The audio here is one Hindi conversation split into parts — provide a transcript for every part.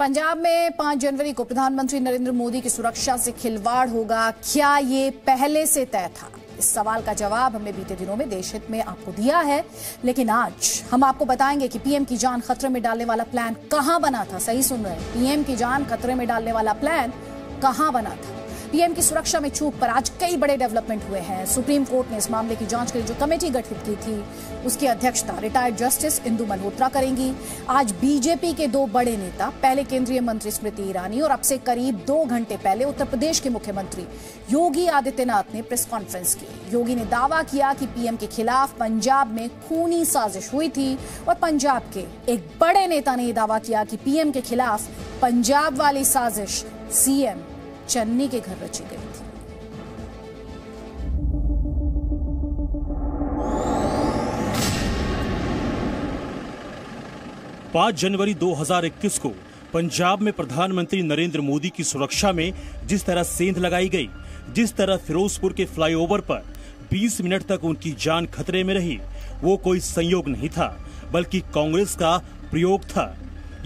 पंजाब में 5 जनवरी को प्रधानमंत्री नरेंद्र मोदी की सुरक्षा से खिलवाड़ होगा। क्या ये पहले से तय था? इस सवाल का जवाब हमने बीते दिनों में देश हित में आपको दिया है, लेकिन आज हम आपको बताएंगे कि पीएम की जान खतरे में डालने वाला प्लान कहां बना था। सही सुन रहे हैं, पीएम की जान खतरे में डालने वाला प्लान कहां बना था। पीएम की सुरक्षा में चूक पर आज कई बड़े डेवलपमेंट हुए हैं। सुप्रीम कोर्ट ने इस मामले की जांच के लिए जो कमेटी गठित की थी, उसकी अध्यक्षता रिटायर्ड जस्टिस इंदु मल्होत्रा करेंगी। आज बीजेपी के 2 बड़े नेता, पहले केंद्रीय मंत्री स्मृति ईरानी और अब से करीब 2 घंटे पहले उत्तर प्रदेश के मुख्यमंत्री योगी आदित्यनाथ ने प्रेस कॉन्फ्रेंस की। योगी ने दावा किया कि पीएम के खिलाफ पंजाब में खूनी साजिश हुई थी और पंजाब के एक बड़े नेता ने यह दावा किया कि पीएम के खिलाफ पंजाब वाली साजिश सीएम चन्नी के घर रची गई थी। पांच जनवरी 2021 को पंजाब में प्रधानमंत्री नरेंद्र मोदी की सुरक्षा में जिस तरह सेंध लगाई गई, जिस तरह फिरोजपुर के फ्लाईओवर पर 20 मिनट तक उनकी जान खतरे में रही, वो कोई संयोग नहीं था, बल्कि कांग्रेस का प्रयोग था।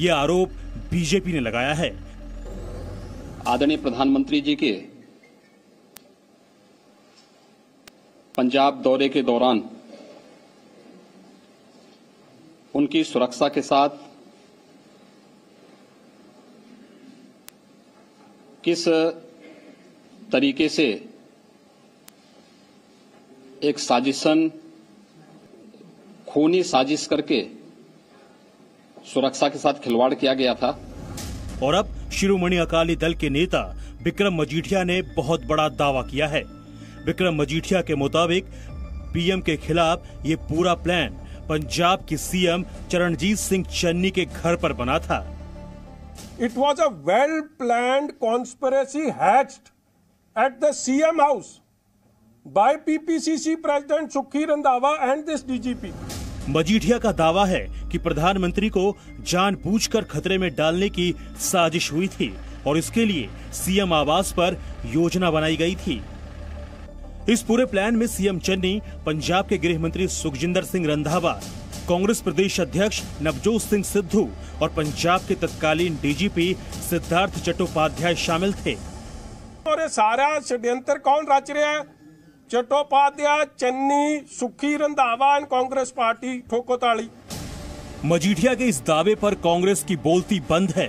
ये आरोप बीजेपी ने लगाया है। आदरणीय प्रधानमंत्री जी के पंजाब दौरे के दौरान उनकी सुरक्षा के साथ किस तरीके से एक साजिशन, खूनी साजिश करके सुरक्षा के साथ खिलवाड़ किया गया था। और अब शिरोमणि अकाली दल के नेता विक्रम मजीठिया ने बहुत बड़ा दावा किया है। विक्रम मजीठिया के मुताबिक पीएम के खिलाफ ये पूरा प्लान पंजाब के सीएम चरणजीत सिंह चन्नी के घर पर बना था। It was a well-planned conspiracy hatched at the CM house by PPCC President Sukhi Randhawa and this DGP. Majithia का दावा है कि प्रधानमंत्री को जानबूझकर खतरे में डालने की साजिश हुई थी और इसके लिए सीएम आवास पर योजना बनाई गई थी। इस पूरे प्लान में सीएम चन्नी, पंजाब के गृह मंत्री सुखजिंदर सिंह रंधावा, कांग्रेस प्रदेश अध्यक्ष नवजोत सिंह सिद्धू और पंजाब के तत्कालीन डीजीपी सिद्धार्थ चट्टोपाध्याय शामिल थे। और ये सारा षड्यंत्र कौन रच रहा है? चट्टोपाध्याय, चन्नी, सुखी रंधावा एंड कांग्रेस पार्टी ठोको ताली। मजीठिया के इस दावे पर कांग्रेस की बोलती बंद है।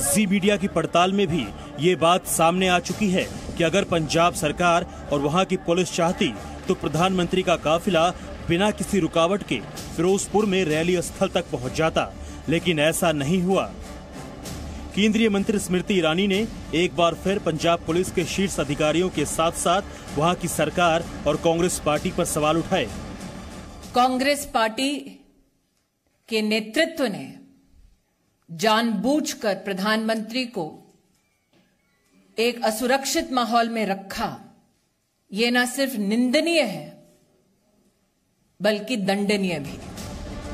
जी मीडिया की पड़ताल में भी ये बात सामने आ चुकी है कि अगर पंजाब सरकार और वहां की पुलिस चाहती तो प्रधानमंत्री का काफिला बिना किसी रुकावट के फिरोजपुर में रैली स्थल तक पहुंच जाता, लेकिन ऐसा नहीं हुआ। केंद्रीय मंत्री स्मृति ईरानी ने एक बार फिर पंजाब पुलिस के शीर्ष अधिकारियों के साथ साथ वहां की सरकार और कांग्रेस पार्टी पर सवाल उठाए। कांग्रेस पार्टी के नेतृत्व ने जानबूझकर प्रधानमंत्री को एक असुरक्षित माहौल में रखा। ये न सिर्फ निंदनीय है बल्कि दंडनीय भी।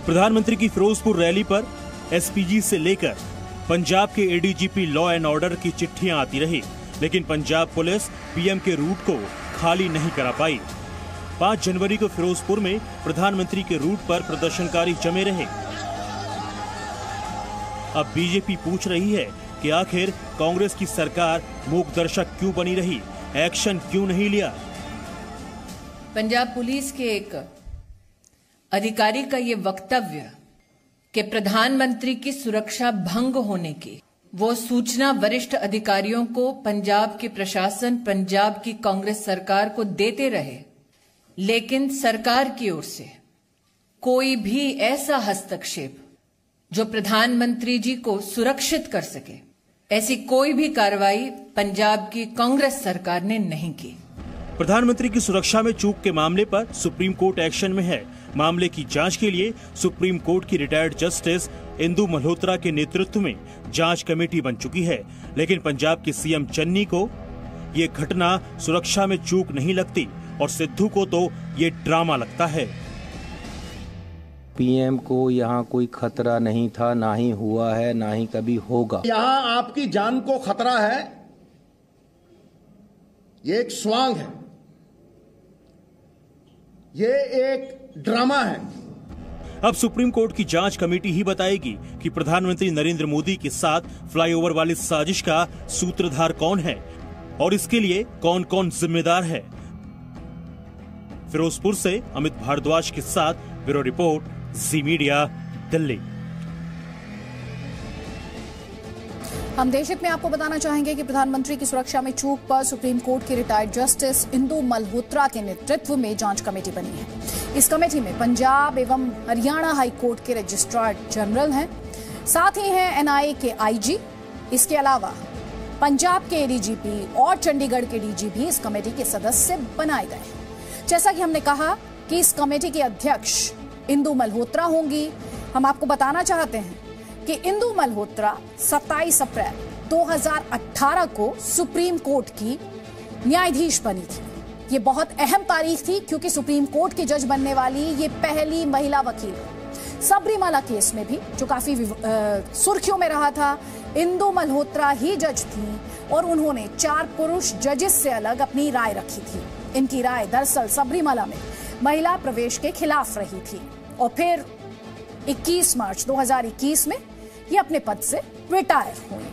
प्रधानमंत्री की फिरोजपुर रैली पर एसपीजी से लेकर पंजाब के एडीजीपी लॉ एंड ऑर्डर की चिट्ठियां आती रही, लेकिन पंजाब पुलिस पीएम के रूट को खाली नहीं करा पाई। 5 जनवरी को फिरोजपुर में प्रधानमंत्री के रूट पर प्रदर्शनकारी जमे रहे। अब बीजेपी पूछ रही है कि आखिर कांग्रेस की सरकार मूकदर्शक क्यों बनी रही, एक्शन क्यों नहीं लिया। पंजाब पुलिस के एक अधिकारी का ये वक्तव्य कि प्रधानमंत्री की सुरक्षा भंग होने की वो सूचना वरिष्ठ अधिकारियों को पंजाब के प्रशासन, पंजाब की कांग्रेस सरकार को देते रहे, लेकिन सरकार की ओर से कोई भी ऐसा हस्तक्षेप जो प्रधानमंत्री जी को सुरक्षित कर सके, ऐसी कोई भी कार्रवाई पंजाब की कांग्रेस सरकार ने नहीं की। प्रधानमंत्री की सुरक्षा में चूक के मामले पर सुप्रीम कोर्ट एक्शन में है। मामले की जांच के लिए सुप्रीम कोर्ट की रिटायर्ड जस्टिस इंदु मल्होत्रा के नेतृत्व में जांच कमेटी बन चुकी है, लेकिन पंजाब के सीएम चन्नी को ये घटना सुरक्षा में चूक नहीं लगती और सिद्धू को तो ये ड्रामा लगता है। पीएम को यहाँ कोई खतरा नहीं था, ना ही हुआ है, ना ही कभी होगा। यहाँ आपकी जान को खतरा है, ये एक स्वांग है, ये एक ड्रामा है। अब सुप्रीम कोर्ट की जांच कमेटी ही बताएगी कि प्रधानमंत्री नरेंद्र मोदी के साथ फ्लाईओवर वाली साजिश का सूत्रधार कौन है और इसके लिए कौन कौन जिम्मेदार है। फिरोजपुर से अमित भारद्वाज के साथ ब्यूरो रिपोर्ट, जी मीडिया, दिल्ली। हम देश हित में आपको बताना चाहेंगे कि प्रधानमंत्री की सुरक्षा में चूक पर सुप्रीम कोर्ट के रिटायर्ड जस्टिस इंदु मल्होत्रा के नेतृत्व में जांच कमेटी बनी है। इस कमेटी में पंजाब एवं हरियाणा हाई कोर्ट के रजिस्ट्रार जनरल हैं, साथ ही हैं एनआईए के आईजी। इसके अलावा पंजाब के एडीजीपी और चंडीगढ़ के डीजीपी इस कमेटी के सदस्य बनाए गए हैं। जैसा कि हमने कहा कि इस कमेटी के अध्यक्ष इंदु मल्होत्रा होंगी। हम आपको बताना चाहते हैं कि इंदु मल्होत्रा 27 अप्रैल 2018 को सुप्रीम कोर्ट की न्यायाधीश बनी थी। ये बहुत अहम तारीख थी क्योंकि सुप्रीम कोर्ट की जज बनने वाली ये पहली महिला वकील है। सबरीमाला केस में भी जो काफी सुर्खियों में रहा था, इंदु मल्होत्रा ही जज थी और उन्होंने 4 पुरुष जजेस से अलग अपनी राय रखी थी। इनकी राय दरअसल सबरीमाला में महिला प्रवेश के खिलाफ रही थी और फिर 21 मार्च 2021 में ये अपने पद से रिटायर हुई।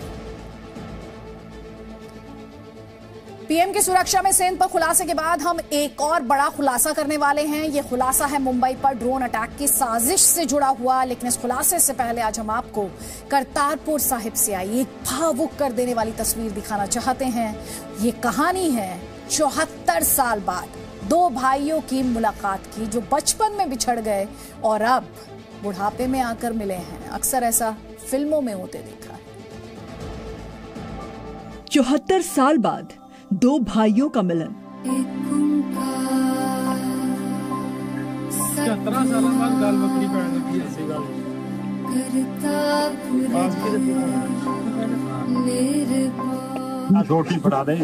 पीएम की सुरक्षा में सेंध पर खुलासे के बाद हम एक और बड़ा खुलासा करने वाले हैं। ये खुलासा है मुंबई पर ड्रोन अटैक की साजिश से जुड़ा हुआ। लेकिन इस खुलासे से पहले आज हम आपको करतारपुर साहिब से आई एक भावुक कर देने वाली तस्वीर दिखाना चाहते हैं। ये कहानी है 74 साल बाद 2 भाइयों की मुलाकात की जो बचपन में बिछड़ गए और अब बुढ़ापे में आकर मिले हैं। अक्सर ऐसा फिल्मों में होते देखा है। 74 साल बाद 2 भाइयों का मिलन। 17 साल बाद दाल बकरी पैदा की ऐसी गाल रोटी बढ़ा दे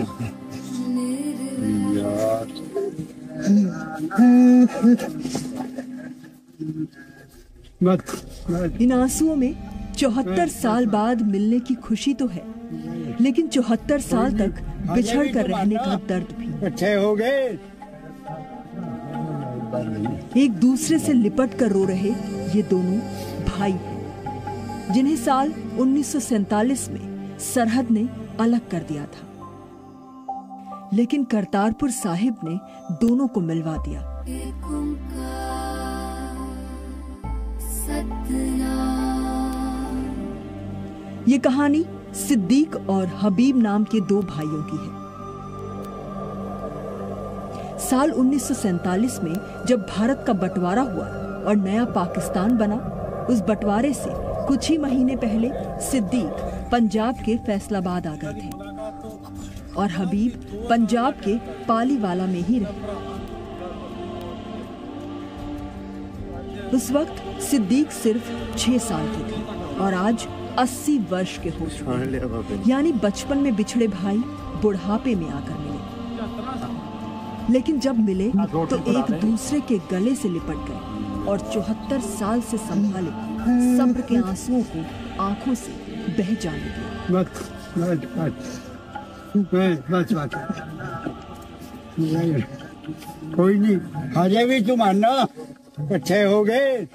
इन आंसुओं में 74 साल बाद मिलने की खुशी तो है, लेकिन 74 साल तक बिछड़ कर रहने का दर्द भी। अच्छे हो गए। एक दूसरे से लिपट कर रो रहे ये दोनों भाई हैं, जिन्हें साल 1947 में सरहद ने अलग कर दिया था, लेकिन करतारपुर साहिब ने दोनों को मिलवा दिया। ये कहानी सिद्दीक और हबीब नाम के 2 भाइयों की है। साल 1947 में जब भारत का बंटवारा हुआ और नया पाकिस्तान बना, उस बंटवारे से कुछ ही महीने पहले सिद्दीक पंजाब के फैसलाबाद आ गए थे और हबीब पंजाब के पालीवाला में ही रहे। उस वक्त सिद्दीक सिर्फ 6 साल के थे और आज 80 वर्ष के हो चुके, यानी बचपन में बिछड़े भाई बुढ़ापे में आकर मिले। लेकिन जब मिले तो एक दूसरे के गले से लिपट गए और 74 साल से संभाले सब्र के आंसुओं को आंखों से बह जाने दिया। कोई नहीं, हजे भी तुम आना, अच्छे हो गए।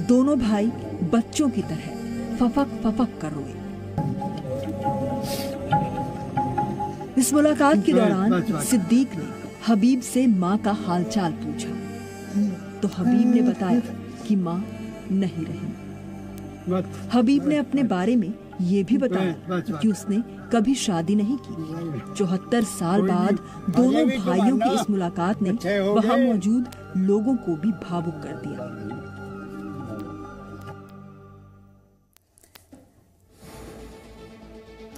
दोनों भाई बच्चों की तरह फफक फफक कर रोए। इस मुलाकात के दौरान सिद्दीक ने हबीब से माँ का हालचाल पूछा तो हबीब ने बताया कि माँ नहीं रही। हबीब ने अपने बारे में ये भी बताया कि उसने कभी शादी नहीं की। 74 साल बाद दोनों भाइयों की इस मुलाकात ने वहां मौजूद लोगों को भी भावुक कर दिया।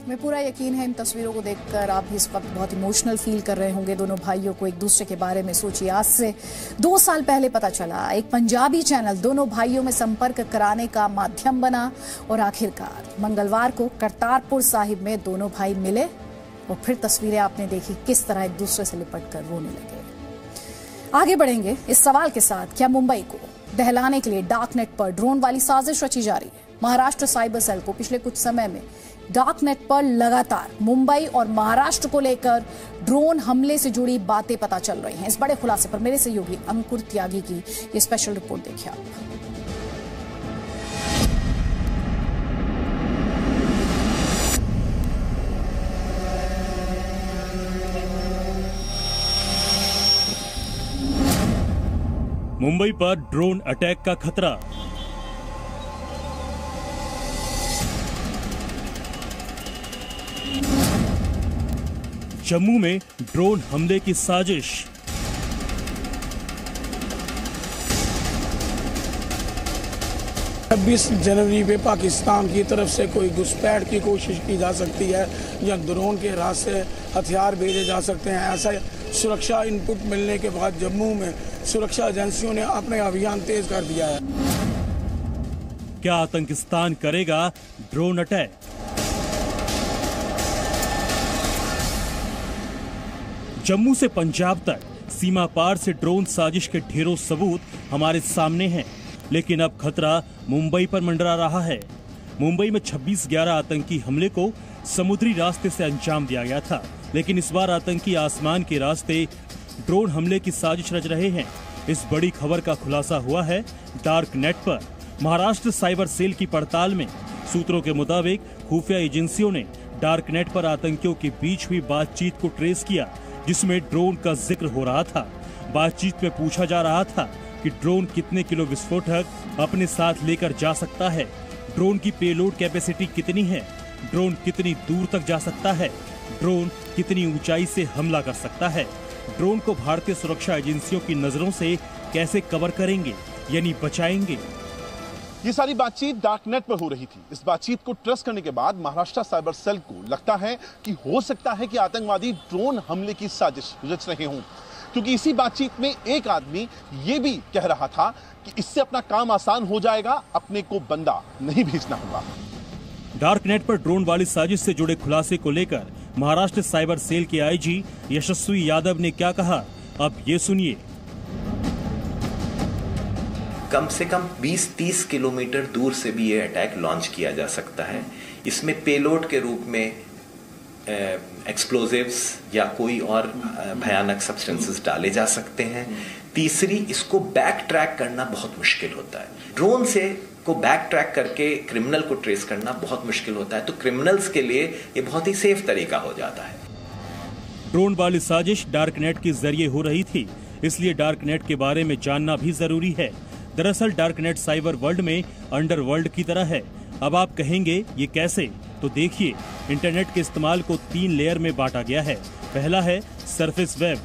हमें पूरा यकीन है इन तस्वीरों को देखकर आप भी इस वक्त बहुत इमोशनल फील कर रहे होंगे। दोनों भाइयों को एक दूसरे के बारे में सोचिए। आज से 2 साल पहले पता चला, एक पंजाबी चैनल दोनों भाइयों में संपर्क कराने का माध्यम बना और आखिरकार मंगलवार को करतारपुर साहिब में दोनों भाई मिले और फिर तस्वीरें आपने देखी किस तरह एक दूसरे से लिपट कर रोने लगे। आगे बढ़ेंगे इस सवाल के साथ, क्या मुंबई को दहलाने के लिए डार्कनेट पर ड्रोन वाली साजिश रची जा रही है? महाराष्ट्र साइबर सेल को पिछले कुछ समय में डार्क नेट पर लगातार मुंबई और महाराष्ट्र को लेकर ड्रोन हमले से जुड़ी बातें पता चल रही हैं। इस बड़े खुलासे पर मेरे सहयोगी अंकुर त्यागी की ये स्पेशल रिपोर्ट देखिए आप। मुंबई पर ड्रोन अटैक का खतरा। जम्मू में ड्रोन हमले की साजिश। 26 जनवरी पे पाकिस्तान की तरफ से कोई घुसपैठ की कोशिश की जा सकती है या ड्रोन के रास्ते हथियार भेजे जा सकते हैं। ऐसा सुरक्षा इनपुट मिलने के बाद जम्मू में सुरक्षा एजेंसियों ने अपने अभियान तेज कर दिया है। क्या आतंकिस्तान करेगा ड्रोन अटैक? जम्मू से पंजाब तक सीमा पार से ड्रोन साजिश के ढेरों सबूत हमारे सामने हैं, लेकिन अब खतरा मुंबई पर मंडरा रहा है। मुंबई में 26/11 आतंकी हमले को समुद्री रास्ते से अंजाम दिया गया था, लेकिन इस बार आतंकी आसमान के रास्ते ड्रोन हमले की साजिश रच रहे हैं। इस बड़ी खबर का खुलासा हुआ है डार्क नेट पर। महाराष्ट्र साइबर सेल की पड़ताल में सूत्रों के मुताबिक खुफिया एजेंसियों ने डार्क नेट पर आतंकियों के बीच हुई बातचीत को ट्रेस किया, जिसमें ड्रोन का जिक्र हो रहा था। बातचीत में पूछा जा रहा था कि ड्रोन कितने किलो विस्फोटक अपने साथ लेकर जा सकता है, ड्रोन की पेलोड कैपेसिटी कितनी है, ड्रोन कितनी दूर तक जा सकता है, ड्रोन कितनी ऊंचाई से हमला कर सकता है, ड्रोन को भारतीय सुरक्षा एजेंसियों की नजरों से कैसे कवर करेंगे यानी बचाएंगे। ये सारी बातचीत डार्क नेट पर हो रही थी। इस बातचीत को ट्रेस करने के बाद महाराष्ट्र साइबर सेल को लगता है कि हो सकता है कि आतंकवादी ड्रोन हमले की साजिश रच रहे हों, क्योंकि इसी बातचीत में एक आदमी ये भी कह रहा था कि इससे अपना काम आसान हो जाएगा, अपने को बंदा नहीं भेजना होगा। डार्क नेट पर ड्रोन वाली साजिश से जुड़े खुलासे को लेकर महाराष्ट्र साइबर सेल के आईजी यशस्वी यादव ने क्या कहा, अब ये सुनिए। कम से कम 20-30 किलोमीटर दूर से भी ये अटैक लॉन्च किया जा सकता है। इसमें पेलोड के रूप में एक्सप्लोजिव्स या कोई और भयानक सब्सटेंसेस डाले जा सकते हैं। तीसरी, इसको बैक ट्रैक करना बहुत मुश्किल होता है। ड्रोन से को बैक ट्रैक करके क्रिमिनल को ट्रेस करना बहुत मुश्किल होता है, तो क्रिमिनल्स के लिए ये बहुत ही सेफ तरीका हो जाता है। ड्रोन वाली साजिश डार्क नेट के जरिए हो रही थी, इसलिए डार्क नेट के बारे में जानना भी जरूरी है। दरअसल डार्क नेट साइबर वर्ल्ड में अंडर वर्ल्ड की तरह है। अब आप कहेंगे ये कैसे, तो देखिए, इंटरनेट के इस्तेमाल को 3 लेयर में बांटा गया है। पहला है सरफेस वेब,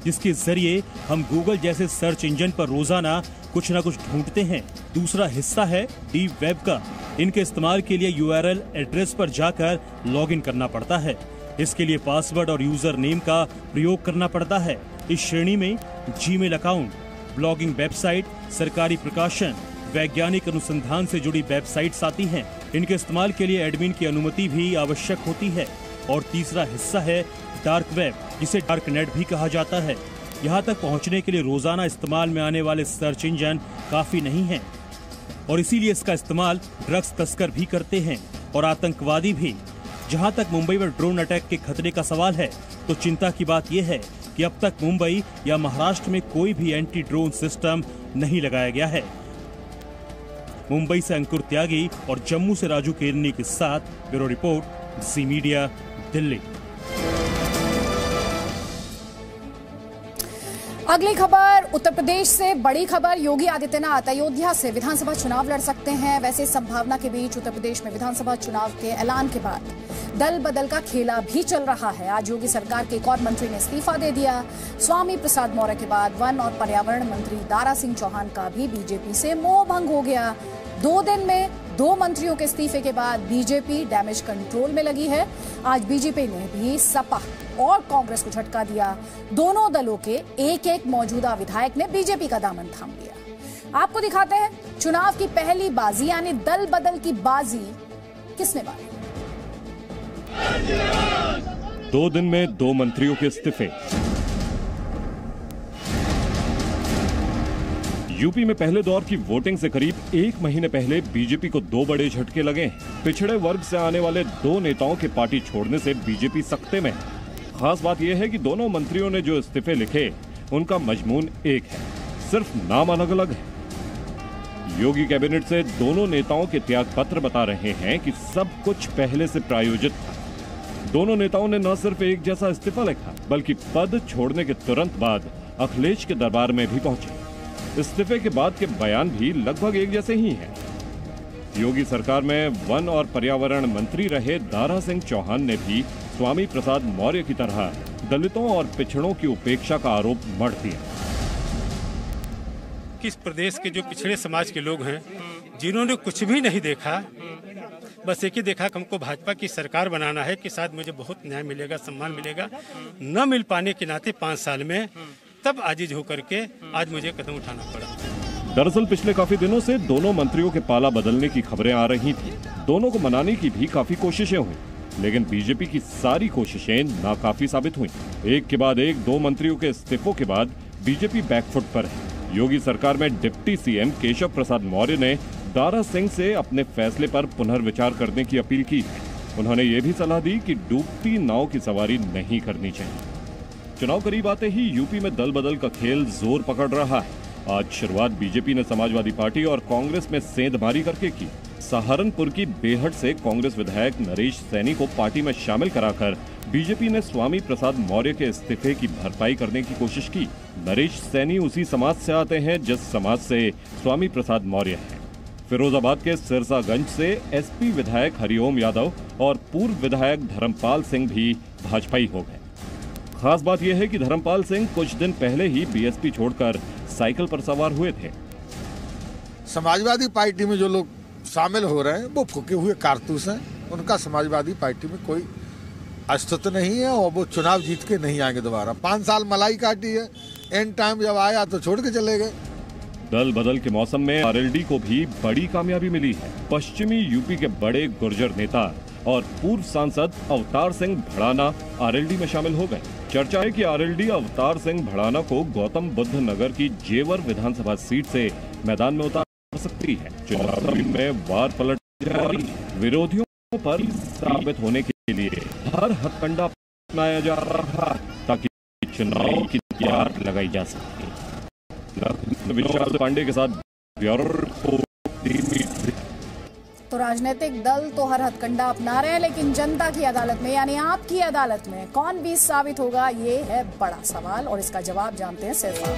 जिसके जरिए हम गूगल जैसे सर्च इंजन पर रोजाना कुछ न कुछ ढूंढते हैं। दूसरा हिस्सा है डीप वेब का। इनके इस्तेमाल के लिए URL एड्रेस पर जाकर लॉगिन करना पड़ता है। इसके लिए पासवर्ड और यूजर नेम का प्रयोग करना पड़ता है। इस श्रेणी में जीमेल अकाउंट, ब्लॉगिंग वेबसाइट, सरकारी प्रकाशन, वैज्ञानिक अनुसंधान से जुड़ी वेबसाइट्स आती हैं। इनके इस्तेमाल के लिए एडमिन की अनुमति भी आवश्यक होती है। और तीसरा हिस्सा है डार्क वेब, जिसे डार्क नेट भी कहा जाता है। यहाँ तक पहुँचने के लिए रोजाना इस्तेमाल में आने वाले सर्च इंजन काफी नहीं हैं, और इसीलिए इसका इस्तेमाल ड्रग्स तस्कर भी करते हैं और आतंकवादी भी। जहाँ तक मुंबई में ड्रोन अटैक के खतरे का सवाल है, तो चिंता की बात यह है कि अब तक मुंबई या महाराष्ट्र में कोई भी एंटी ड्रोन सिस्टम नहीं लगाया गया है। मुंबई से अंकुर त्यागी और जम्मू से राजू केरनी के साथ ब्यूरो रिपोर्ट, जी मीडिया, दिल्ली। अगली खबर उत्तर प्रदेश से, बड़ी खबर। योगी आदित्यनाथ अयोध्या से विधानसभा चुनाव लड़ सकते हैं। वैसे संभावना के बीच उत्तर प्रदेश में विधानसभा चुनाव के ऐलान के बाद दल बदल का खेला भी चल रहा है। आज योगी सरकार के एक और मंत्री ने इस्तीफा दे दिया। स्वामी प्रसाद मौर्य के बाद वन और पर्यावरण मंत्री दारा सिंह चौहान का भी बीजेपी से मोह भंग हो गया। 2 दिन में 2 मंत्रियों के इस्तीफे के बाद बीजेपी डैमेज कंट्रोल में लगी है। आज बीजेपी ने भी सपा और कांग्रेस को झटका दिया। दोनों दलों के एक मौजूदा विधायक ने बीजेपी का दामन थाम लिया। आपको दिखाते हैं चुनाव की पहली बाजी, यानी दल बदल की बाजी किसने मारी। 2 दिन में 2 मंत्रियों के इस्तीफे। यूपी में पहले दौर की वोटिंग से करीब 1 महीने पहले बीजेपी को 2 बड़े झटके लगे हैं। पिछड़े वर्ग से आने वाले 2 नेताओं के पार्टी छोड़ने से बीजेपी सख्ते में है। खास बात यह है कि दोनों मंत्रियों ने जो इस्तीफे लिखे उनका मजमून एक है, सिर्फ नाम अलग अलग है। योगी कैबिनेट से दोनों नेताओं के त्याग पत्र बता रहे हैं कि सब कुछ पहले से प्रायोजित था। दोनों नेताओं ने न सिर्फ एक जैसा इस्तीफा लिखा बल्कि पद छोड़ने के तुरंत बाद अखिलेश के दरबार में भी पहुंचे। इस्तीफे के बाद के बयान भी लगभग एक जैसे ही हैं। योगी सरकार में वन और पर्यावरण मंत्री रहे दारा सिंह चौहान ने भी स्वामी प्रसाद मौर्य की तरह दलितों और पिछड़ों की उपेक्षा का आरोप मढ़ दिया। किस प्रदेश के जो पिछड़े समाज के लोग हैं जिन्होंने कुछ भी नहीं देखा, बस एक ही देखा कि हमको भाजपा की सरकार बनाना है कि शायद मुझे बहुत न्याय मिलेगा, सम्मान मिलेगा, न मिल पाने के नाते 5 साल में तब आजिज होकर के आज मुझे कदम उठाना पड़ा। दरअसल पिछले काफी दिनों से दोनों मंत्रियों के पाला बदलने की खबरें आ रही थी। दोनों को मनाने की भी काफी कोशिशें हुई, लेकिन बीजेपी की सारी कोशिशें नाकाफी साबित हुई। एक के बाद एक 2 मंत्रियों के इस्तीफों के बाद बीजेपी बैकफुट पर है। योगी सरकार में डिप्टी सीएम केशव प्रसाद मौर्य ने दारा सिंह से अपने फैसले पर पुनर्विचार करने की अपील की। उन्होंने ये भी सलाह दी कि डूबती नाव की सवारी नहीं करनी चाहिए। चुनाव करीब आते ही यूपी में दल बदल का खेल जोर पकड़ रहा है। आज शुरुआत बीजेपी ने समाजवादी पार्टी और कांग्रेस में सेंधमारी करके की। सहारनपुर की बेहट से कांग्रेस विधायक नरेश सैनी को पार्टी में शामिल कराकर बीजेपी ने स्वामी प्रसाद मौर्य के इस्तीफे की भरपाई करने की कोशिश की। नरेश सैनी उसी समाज से आते हैं जिस समाज से स्वामी प्रसाद मौर्य हैं। फिरोजाबाद के सिरसागंज से एसपी विधायक हरिओम यादव और पूर्व विधायक धर्मपाल सिंह भी भाजपाई हो गए। खास बात यह है कि धर्मपाल सिंह कुछ दिन पहले ही बीएसपी छोड़कर साइकिल पर सवार हुए थे। समाजवादी पार्टी में जो लोग शामिल हो रहे हैं वो फूके हुए कारतूस हैं। उनका समाजवादी पार्टी में कोई अस्तित्व नहीं है और वो चुनाव जीत के नहीं आएंगे दोबारा। 5 साल मलाई काटी है, एंड टाइम जब आया तो छोड़ के चले गए। दल बदल के मौसम में आरएलडी को भी बड़ी कामयाबी मिली है। पश्चिमी यूपी के बड़े गुर्जर नेता और पूर्व सांसद अवतार सिंह भड़ाना आरएलडी में शामिल हो गए। चर्चा है कि आरएलडी अवतार सिंह भड़ाना को गौतम बुद्ध नगर की जेवर विधानसभा सीट से मैदान में उतार सकती है। चुनाव में वार पलट जारी, विरोधियों पर साबित होने के लिए हर हथकंडा अपनाया जा रहा है ताकि चुनाव की तैयार लगाई जा सके। विशाल पांडे के साथ ब्यूरो रिपोर्ट। तो राजनीतिक दल तो हर हथकंडा अपना रहे हैं, लेकिन जनता की अदालत में यानी आपकी अदालत में कौन बीस साबित होगा, ये है बड़ा सवाल और इसका जवाब जानते हैं सिर्फ आप।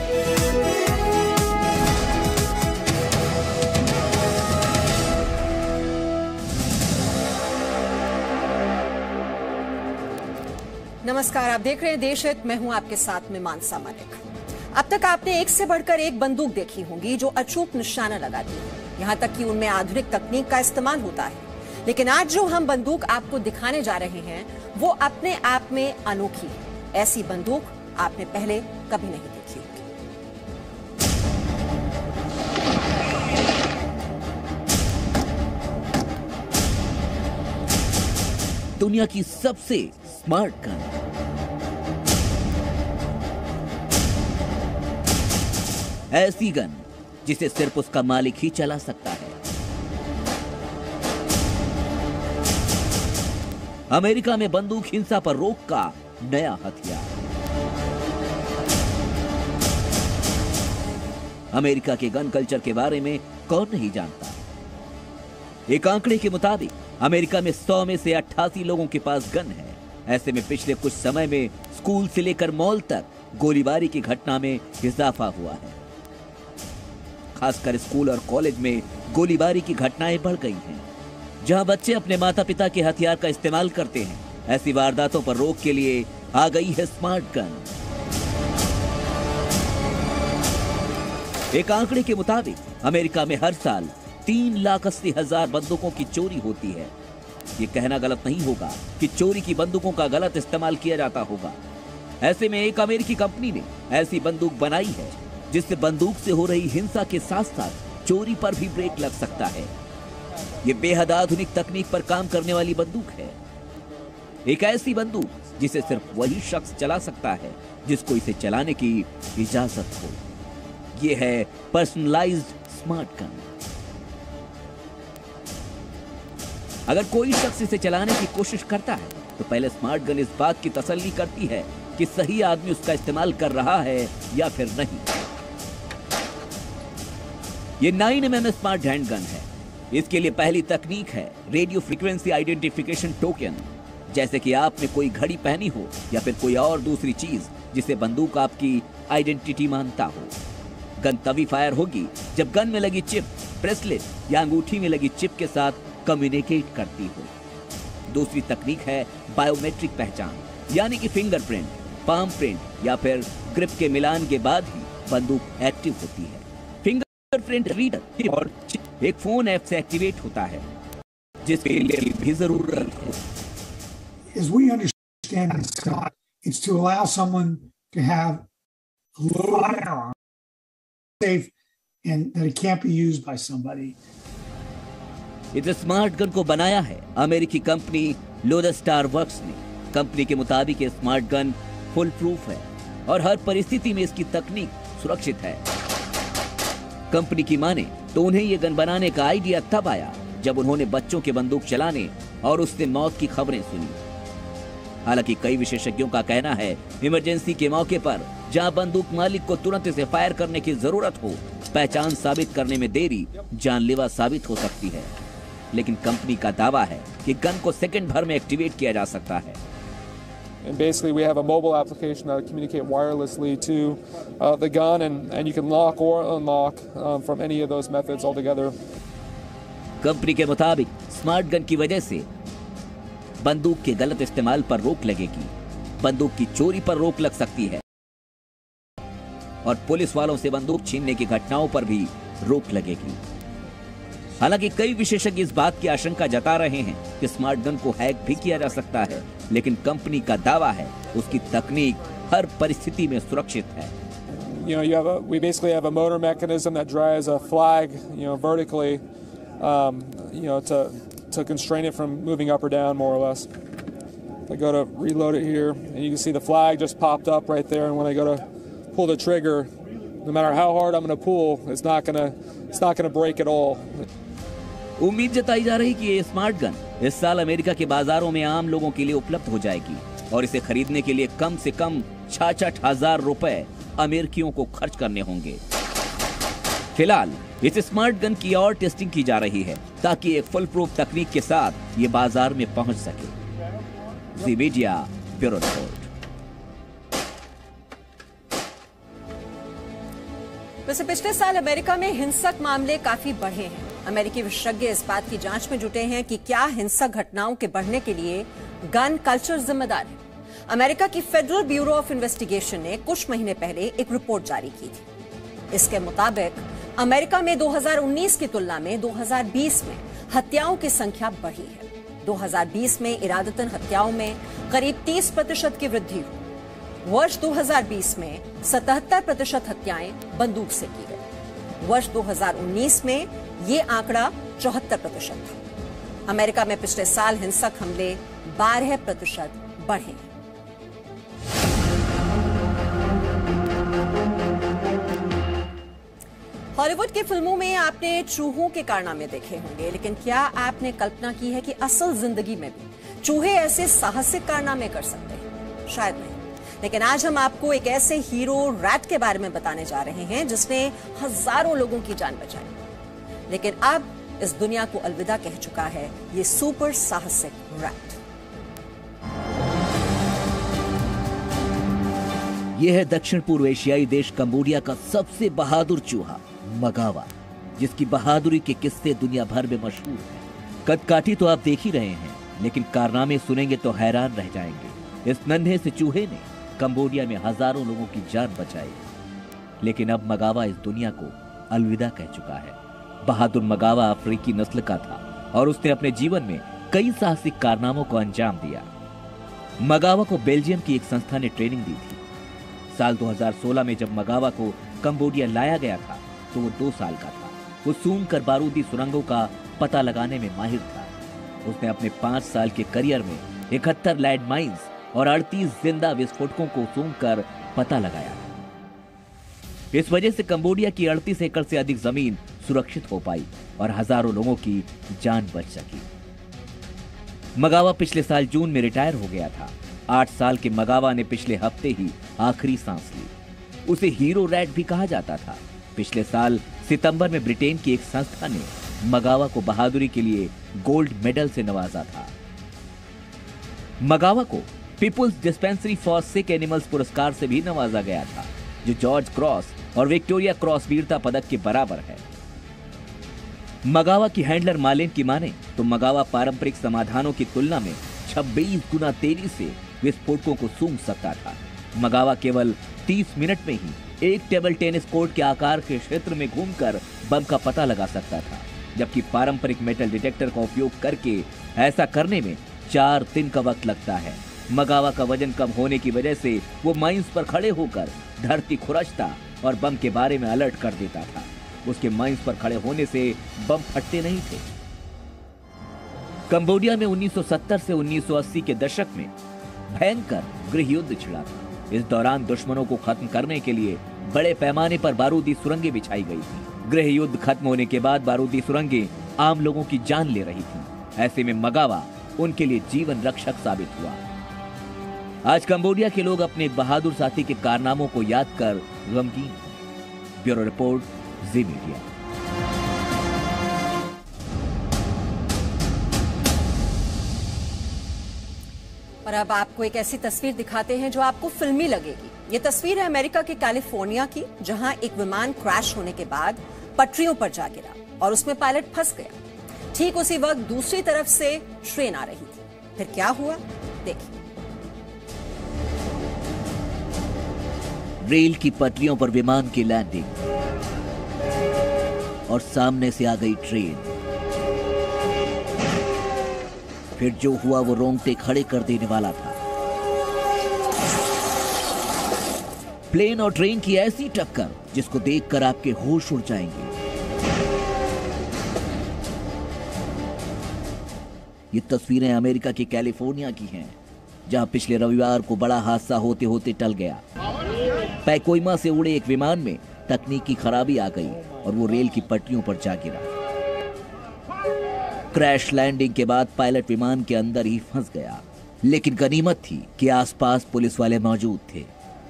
नमस्कार, आप देख रहे हैं देश हित। मैं हूं आपके साथ में मानसा मलिक। अब तक आपने एक से बढ़कर एक बंदूक देखी होंगी जो अचूक निशाना लगाती है, यहां तक कि उनमें आधुनिक तकनीक का इस्तेमाल होता है। लेकिन आज जो हम बंदूक आपको दिखाने जा रहे हैं वो अपने आप में अनोखी है। ऐसी बंदूक आपने पहले कभी नहीं देखी होगी। दुनिया की सबसे स्मार्ट गन, ऐसी गन जिसे सिर्फ उसका मालिक ही चला सकता है। अमेरिका में बंदूक हिंसा पर रोक का नया हथियार। अमेरिका के गन कल्चर के बारे में कौन नहीं जानता। एक आंकड़े के मुताबिक अमेरिका में 100 में से 88 लोगों के पास गन है। ऐसे में पिछले कुछ समय में स्कूल से लेकर मॉल तक गोलीबारी की घटना में इजाफा हुआ है। खासकर स्कूल और कॉलेज में गोलीबारी की घटनाएं बढ़ गई हैं, जहां बच्चे अपने माता पिता के हथियार का इस्तेमाल करते हैं। ऐसी वारदातों पर रोक के लिए आ गई है स्मार्ट गन। एक आंकड़े के मुताबिक अमेरिका में हर साल 3,80,000 बंदूकों की चोरी होती है। ये कहना गलत नहीं होगा कि चोरी की बंदूकों का गलत इस्तेमाल किया जाता होगा। ऐसे में एक अमेरिकी कंपनी ने ऐसी बंदूक बनाई है जिससे बंदूक से हो रही हिंसा के साथ साथ चोरी पर भी ब्रेक लग सकता है। ये बेहद आधुनिक तकनीक पर काम करने वाली बंदूक है। एक ऐसी बंदूक जिसे सिर्फ वही शख्स चला सकता है जिसको इसे चलाने की इजाजत हो। ये है पर्सनलाइज्ड स्मार्ट गन। अगर कोई शख्स इसे चलाने की कोशिश करता है तो पहले स्मार्ट गन इस बात की तसल्ली करती है कि सही आदमी उसका इस्तेमाल कर रहा है या फिर नहीं। ये 9mm स्मार्ट हैंडगन है। इसके लिए पहली तकनीक है रेडियो फ्रीक्वेंसी आइडेंटिफिकेशन टोकन। जैसे कि आपने कोई घड़ी पहनी हो या फिर कोई और दूसरी चीज जिसे बंदूक आपकी आइडेंटिटी मानता हो। गन तभी फायर होगी जब गन में लगी चिप ब्रेसलेट या अंगूठी में लगी चिप के साथ कम्युनिकेट करती हो। दूसरी तकनीक है बायोमेट्रिक पहचान, यानी कि फिंगरप्रिंट, पाम प्रिंट या फिर ग्रिप के मिलान के बाद ही बंदूक एक्टिव होती है। फिंगरप्रिंट रीडर और चिप एक फोन ऐप से एक्टिवेट होता है, जिसके लिए भी जरूरत हो। As we understand it, Scott, it's to allow someone to have a little firearm safe and that it can't be used by somebody. इस स्मार्ट गन को बनाया है अमेरिकी कंपनी लोडस्टार वर्क्स ने। कंपनी के मुताबिक ये स्मार्ट गन फुल प्रूफ है और हर परिस्थिति में इसकी तकनीक सुरक्षित है। कंपनी की माने तो उन्हें ये गन बनाने का आइडिया तब आया जब उन्होंने बच्चों के बंदूक चलाने और उससे मौत की खबरें सुनी। हालांकि कई विशेषज्ञों का कहना है इमरजेंसी के मौके पर जहां बंदूक मालिक को तुरंत इसे फायर करने की जरूरत हो, पहचान साबित करने में देरी जानलेवा साबित हो सकती है। लेकिन कंपनी का दावा है कि गन को सेकंड भर में एक्टिवेट किया जा सकता है। And basically we have a mobile application that will communicate wirelessly to the gun and you can lock or unlock from any of those methods altogether. Company के मुताबिक स्मार्ट गन की वजह से बंदूक के गलत इस्तेमाल पर रोक लगेगी, बंदूक की चोरी पर रोक लग सकती है और पुलिस वालों से बंदूक छीनने की घटनाओं पर भी रोक लगेगी। हालांकि कई विशेषज्ञ इस बात की आशंका जता रहे हैं कि स्मार्ट गन को हैक भी किया जा सकता है, लेकिन कंपनी का दावा है उसकी तकनीक हर परिस्थिति में सुरक्षित है। We basically have a motor mechanism that drives a flag, vertically, to constrain it from moving up or down, more or less. I go to reload it here, and you can see the flag just popped up right there. And when I go to pull the trigger, no matter how hard I'm going to pull, it's not going to break at all. उम्मीद जताई जा रही कि ये स्मार्ट गन इस साल अमेरिका के बाजारों में आम लोगों के लिए उपलब्ध हो जाएगी और इसे खरीदने के लिए कम से कम 66,000 रुपए अमेरिकियों को खर्च करने होंगे। फिलहाल इस स्मार्ट गन की और टेस्टिंग की जा रही है ताकि एक फुल प्रूफ तकनीक के साथ ये बाजार में पहुंच सके। जी मीडिया ब्यूरो रिपोर्ट। वैसे पिछले साल अमेरिका में हिंसक मामले काफी बढ़े हैं। अमेरिकी विशेषज्ञ इस बात की जांच में जुटे हैं कि क्या हिंसक घटनाओं के बढ़ने के लिए गन कल्चर जिम्मेदार है। अमेरिका की फेडरल ब्यूरो ऑफ इन्वेस्टिगेशन ने कुछ महीने पहले एक रिपोर्ट जारी की थी। इसके मुताबिक अमेरिका में 2019 की तुलना में 2020 में हत्याओं की संख्या बढ़ी है। 2020 में इरादतन हत्याओं में करीब 30% की वृद्धि हुई। वर्ष 2020 में 77% हत्याएं बंदूक से की गई। वर्ष 2019 में ये आंकड़ा 74% था। अमेरिका में पिछले साल हिंसक हमले 12% बढ़े। हॉलीवुड की फिल्मों में आपने चूहों के कारनामे देखे होंगे, लेकिन क्या आपने कल्पना की है कि असल जिंदगी में भी चूहे ऐसे साहसिक कारनामे कर सकते हैं? शायद नहीं। लेकिन आज हम आपको एक ऐसे हीरो रैट के बारे में बताने जा रहे हैं जिसने हजारों लोगों की जान बचाई, लेकिन अब इस दुनिया को अलविदा कह चुका है ये सुपर साहसिक रैट। यह है दक्षिण पूर्व एशियाई देश कंबोडिया का सबसे बहादुर चूहा मगावा, जिसकी बहादुरी के किस्से दुनिया भर में मशहूर हैं। कदकाठी तो आप देख ही रहे हैं, लेकिन कारनामे सुनेंगे तो हैरान रह जाएंगे। इस नन्हे से चूहे ने कंबोडिया में हजारों लोगों की जान बचाई, लेकिन अब मगावा इस दुनिया को अलविदा कह चुका है। बहादुर मगावा अफ्रीकी नस्ल का था और उसने अपने जीवन में कई साहसिक कारनामों को अंजाम दिया। मगावा को बेल्जियम की एक संस्था ने ट्रेनिंग दी थी। साल 2016 में जब मगावा को कंबोडिया लाया गया था तो वो 2 साल का था। वो सूंघकर बारूदी सुरंगों का पता लगाने में माहिर था। उसने अपने 5 साल के करियर में 71 लैंड माइंस और 38 जिंदा विस्फोटकों को सूंघकर पता लगाया। इस वजह से कंबोडिया की 38 एकड़ से अधिक जमीन सुरक्षित हो पाई और हजारों लोगों की जान बच सकी। मगावा पिछले साल जून में रिटायर हो गया था। 8 साल के मगावा ने पिछले हफ्ते ही आखिरी सांस ली। उसे हीरो रैट भी कहा जाता था। पिछले साल सितंबर में ब्रिटेन की एक संस्था ने मगावा को बहादुरी के लिए गोल्ड मेडल से नवाजा था। मगावा को People's Dispensary for Sick Animals पुरस्कार से भी नवाजा गया था, जो जॉर्ज क्रॉस और विक्टोरिया क्रॉस वीरता पदक के बराबर है। मगावा की हैंडलर मालेन की माने तो मगावा पारंपरिक समाधानों की तुलना में 26 गुना तेजी से विस्फोटकों को सूंघ सकता था। मगावा केवल 30 मिनट में ही एक टेबल टेनिस कोर्ट के आकार के क्षेत्र में घूमकर बम का पता लगा सकता था, जबकि पारंपरिक मेटल डिटेक्टर का उपयोग करके ऐसा करने में 4 दिन का वक्त लगता है। मगावा का वजन कम होने की वजह से वो माइंस पर खड़े होकर धरती खुरचता और बम के बारे में अलर्ट कर देता था। उसके माइंस पर खड़े होने से बम फटते नहीं थे। कंबोडिया में 1970 से 1980 के दशक में भयंकर गृह युद्ध छिड़ा था। इस दौरान दुश्मनों को खत्म करने के लिए बड़े पैमाने पर बारूदी सुरंगें बिछाई गई थी। गृह युद्ध खत्म होने के बाद बारूदी सुरंगें आम लोगों की जान ले रही थी। ऐसे में मगावा उनके लिए जीवन रक्षक साबित हुआ। आज कंबोडिया के लोग अपने बहादुर साथी के कारनामों को याद कर गमगीन। ब्यूरो रिपोर्ट, जी मीडिया। और अब आपको एक ऐसी तस्वीर दिखाते हैं जो आपको फिल्मी लगेगी। ये तस्वीर है अमेरिका के कैलिफोर्निया की, जहां एक विमान क्रैश होने के बाद पटरियों पर जा गिरा और उसमें पायलट फंस गया। ठीक उसी वक्त दूसरी तरफ से ट्रेन आ रही थी। फिर क्या हुआ, देखिए। रेल की पटरियों पर विमान की लैंडिंग और सामने से आ गई ट्रेन। फिर जो हुआ वो रोंगटे खड़े कर देने वाला था। प्लेन और ट्रेन की ऐसी टक्कर जिसको देखकर आपके होश उड़ जाएंगे। ये तस्वीरें अमेरिका के कैलिफोर्निया की हैं, जहां पिछले रविवार को बड़ा हादसा होते होते टल गया। पैकोइमा से उड़े एक विमान में तकनीकी खराबी आ गई और वो रेल की पटरियों पर जा गिरा। क्रैश लैंडिंग के बाद पायलट विमान के अंदर ही फंस गया, लेकिन गनीमत थी कि आसपास पुलिस वाले मौजूद थे।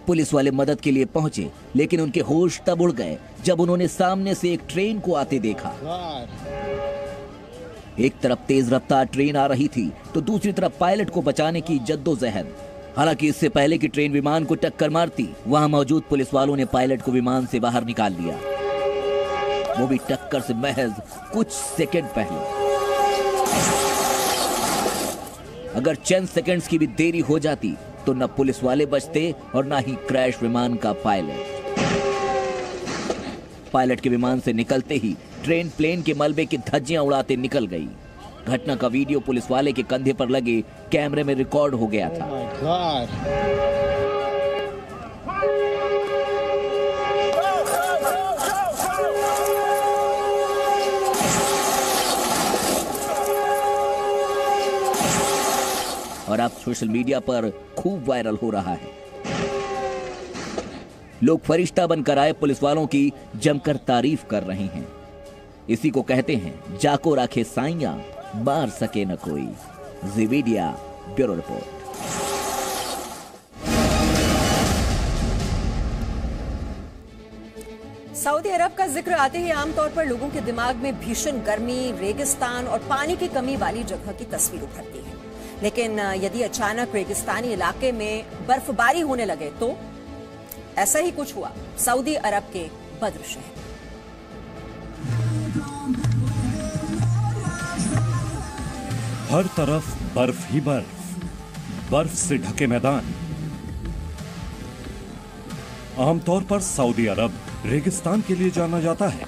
पुलिस वाले मदद के लिए पहुंचे, लेकिन उनके होश तब उड़ गए जब उन्होंने सामने से एक ट्रेन को आते देखा। एक तरफ तेज रफ्तार ट्रेन आ रही थी तो दूसरी तरफ पायलट को बचाने की जद्दोजहद। हालांकि इससे पहले कि ट्रेन विमान को टक्कर मारती, वहां मौजूद पुलिस वालों ने पायलट को विमान से बाहर निकाल लिया, वो भी टक्कर से महज कुछ सेकंड पहले। अगर चंद सेकंड्स की भी देरी हो जाती तो न पुलिस वाले बचते और न ही क्रैश विमान का पायलट। पायलट के विमान से निकलते ही ट्रेन प्लेन के मलबे की धज्जियां उड़ाते निकल गई। घटना का वीडियो पुलिस वाले के कंधे पर लगे कैमरे में रिकॉर्ड हो गया था। और अब सोशल मीडिया पर खूब वायरल हो रहा है। लोग फरिश्ता बनकर आए पुलिस वालों की जमकर तारीफ कर रहे हैं। इसी को कहते हैं जाको राखे साइयां, मार सके न कोई। जी मीडिया, ब्यूरो रिपोर्ट। सऊदी अरब का जिक्र आते ही आमतौर पर लोगों के दिमाग में भीषण गर्मी, रेगिस्तान और पानी की कमी वाली जगह की तस्वीर उभरती है। लेकिन यदि अचानक रेगिस्तानी इलाके में बर्फबारी होने लगे तो ऐसा ही कुछ हुआ सऊदी अरब के बद्र शहर। हर तरफ बर्फ ही बर्फ, बर्फ से ढके मैदान। आमतौर पर सऊदी अरब रेगिस्तान के लिए जाना जाता है।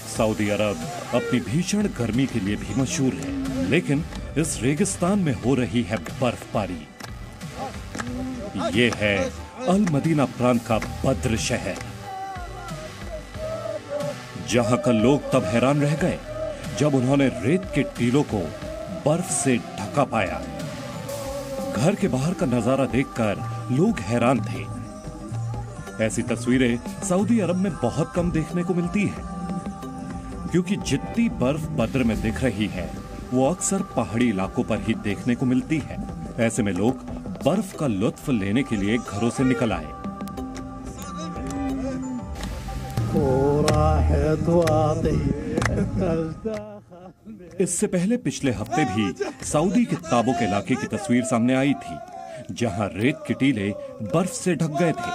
सऊदी अरब अपनी भीषण गर्मी के लिए भी मशहूर है, लेकिन इस रेगिस्तान में हो रही है बर्फबारी। ये है अल मदीना प्रांत का बद्र शहर, जहां का लोग तब हैरान रह गए जब उन्होंने रेत के टीलों को बर्फ से ढका पाया। घर के बाहर का नजारा देखकर लोग हैरान थे। ऐसी तस्वीरें सऊदी अरब में बहुत कम देखने को मिलती है, क्योंकि जितनी बर्फ बद्र में दिख रही है वो अक्सर पहाड़ी इलाकों पर ही देखने को मिलती है। ऐसे में लोग बर्फ का लुत्फ लेने के लिए घरों से निकल आए। इससे पहले पिछले हफ्ते भी सऊदी के ताबुक इलाके की तस्वीर सामने आई थी, जहां रेत के टीले बर्फ से ढक गए थे।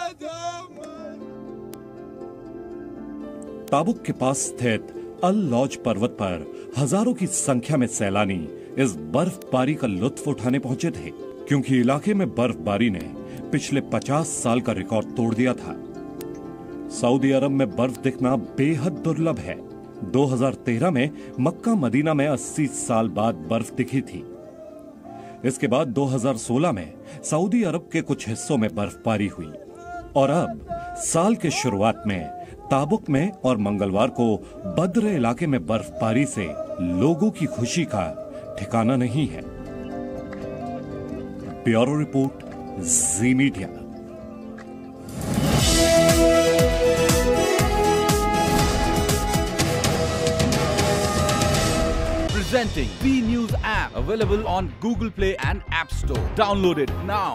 ताबुक के पास स्थित अल लौज पर्वत पर हजारों की संख्या में सैलानी इस बर्फबारी का लुत्फ उठाने पहुंचे थे, क्योंकि इलाके में बर्फबारी ने पिछले 50 साल का रिकॉर्ड तोड़ दिया था। सऊदी अरब में बर्फ दिखना बेहद दुर्लभ है। 2013 में मक्का मदीना में 80 साल बाद बर्फ दिखी थी। इसके बाद 2016 में सऊदी अरब के कुछ हिस्सों में बर्फबारी हुई और अब साल के शुरुआत में ताबुक में और मंगलवार को बद्र इलाके में बर्फबारी से लोगों की खुशी का ठिकाना नहीं है। Bureau report, ji media. Presenting B News app, available on Google Play and App Store. Download it now.